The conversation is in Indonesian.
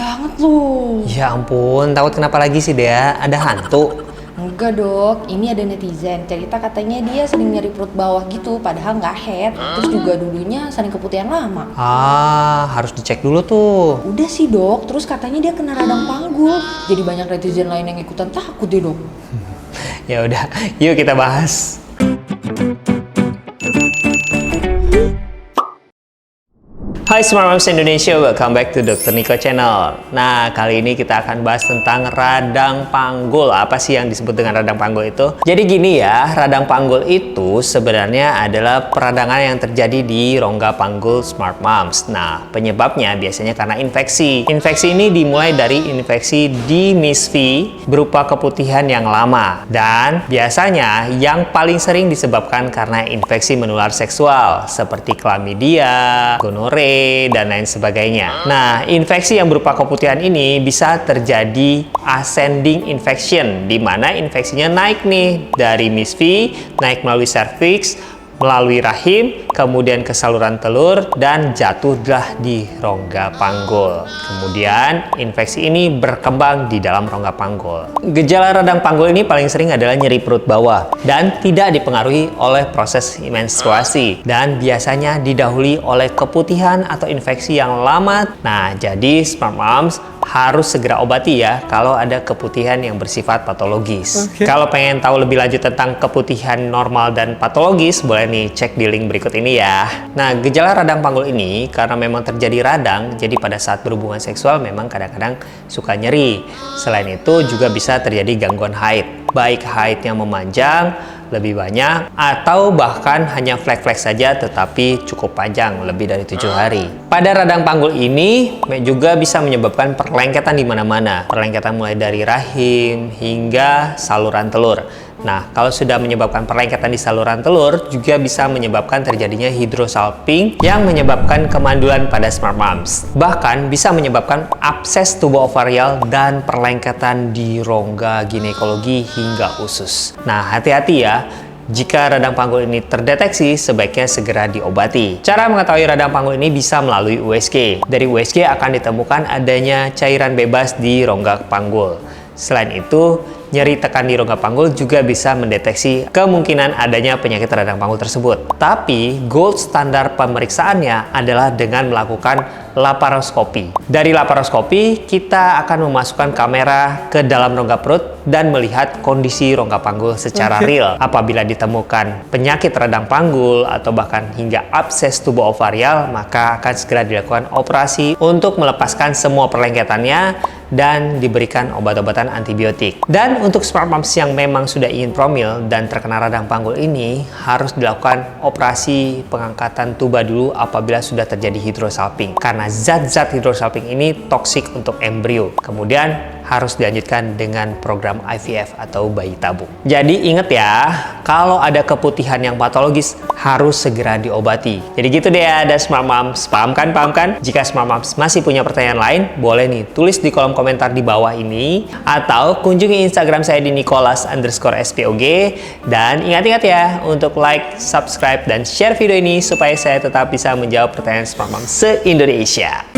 banget loh. Ya ampun, takut kenapa lagi sih Dea? Ada hantu? Enggak dok, ini ada netizen cerita katanya dia sering nyeri perut bawah gitu, padahal nggak head. Terus juga dulunya sering keputihan lama. Harus dicek dulu tuh. Udah sih dok, terus katanya dia kena radang panggul. Jadi banyak netizen lain yang ikutan takut deh dok. Ya udah, yuk kita bahas. Hai Smart Moms Indonesia, welcome back to Dr. Niko Channel. Nah, kali ini kita akan bahas tentang radang panggul. Apa sih yang disebut dengan radang panggul itu? Jadi gini ya, radang panggul itu sebenarnya adalah peradangan yang terjadi di rongga panggul Smart Moms. Nah, penyebabnya biasanya karena infeksi. Infeksi ini dimulai dari infeksi di Miss V berupa keputihan yang lama. Dan biasanya yang paling sering disebabkan karena infeksi menular seksual seperti chlamydia, gonore, dan lain sebagainya. Nah, infeksi yang berupa keputihan ini bisa terjadi ascending infection, di mana infeksinya naik nih dari Miss V, naik melalui cervix, melalui rahim, kemudian ke saluran telur, dan jatuhlah di rongga panggul. Kemudian, infeksi ini berkembang di dalam rongga panggul. Gejala radang panggul ini paling sering adalah nyeri perut bawah dan tidak dipengaruhi oleh proses menstruasi dan biasanya didahului oleh keputihan atau infeksi yang lama. Nah, jadi Smart Moms harus segera obati ya kalau ada keputihan yang bersifat patologis. Kalau pengen tahu lebih lanjut tentang keputihan normal dan patologis, boleh nih cek di link berikut ini ya. Nah, gejala radang panggul ini karena memang terjadi radang, jadi pada saat berhubungan seksual memang kadang-kadang suka nyeri. Selain itu juga bisa terjadi gangguan haid, baik haid yang memanjang, lebih banyak, atau bahkan hanya flek-flek saja tetapi cukup panjang, lebih dari 7 hari. Pada radang panggul ini juga bisa menyebabkan perlengketan di mana-mana. Perlengketan mulai dari rahim hingga saluran telur. Nah, kalau sudah menyebabkan perlengketan di saluran telur, juga bisa menyebabkan terjadinya hidrosalping yang menyebabkan kemandulan pada Smart Moms. Bahkan bisa menyebabkan abses tubuh ovarial dan perlengketan di rongga ginekologi hingga usus. Nah, hati-hati ya. Jika radang panggul ini terdeteksi, sebaiknya segera diobati. Cara mengetahui radang panggul ini bisa melalui USG. Dari USG akan ditemukan adanya cairan bebas di rongga panggul. Selain itu, nyeri tekan di rongga panggul juga bisa mendeteksi kemungkinan adanya penyakit radang panggul tersebut. Tapi, gold standar pemeriksaannya adalah dengan melakukan laparoskopi. Dari laparoskopi, kita akan memasukkan kamera ke dalam rongga perut dan melihat kondisi rongga panggul secara real. Apabila ditemukan penyakit radang panggul atau bahkan hingga abses tubuh ovarial, maka akan segera dilakukan operasi untuk melepaskan semua perlengketannya dan diberikan obat-obatan antibiotik. Dan untuk Smart Moms yang memang sudah ingin promil dan terkena radang panggul ini, harus dilakukan operasi pengangkatan tuba dulu apabila sudah terjadi hidrosalping. Karena zat-zat hidrosalping ini toksik untuk embrio. Kemudian harus dilanjutkan dengan program IVF atau bayi tabung. Jadi ingat ya, kalau ada keputihan yang patologis harus segera diobati. Jadi gitu deh ya, ada Smart Moms. Paham kan? Paham kan? Jika Smart Moms masih punya pertanyaan lain, boleh nih tulis di kolom komentar di bawah ini atau kunjungi Instagram saya di Nicholas_SPOG. Dan ingat-ingat ya untuk like, subscribe, dan share video ini supaya saya tetap bisa menjawab pertanyaan Smart Moms se-Indonesia.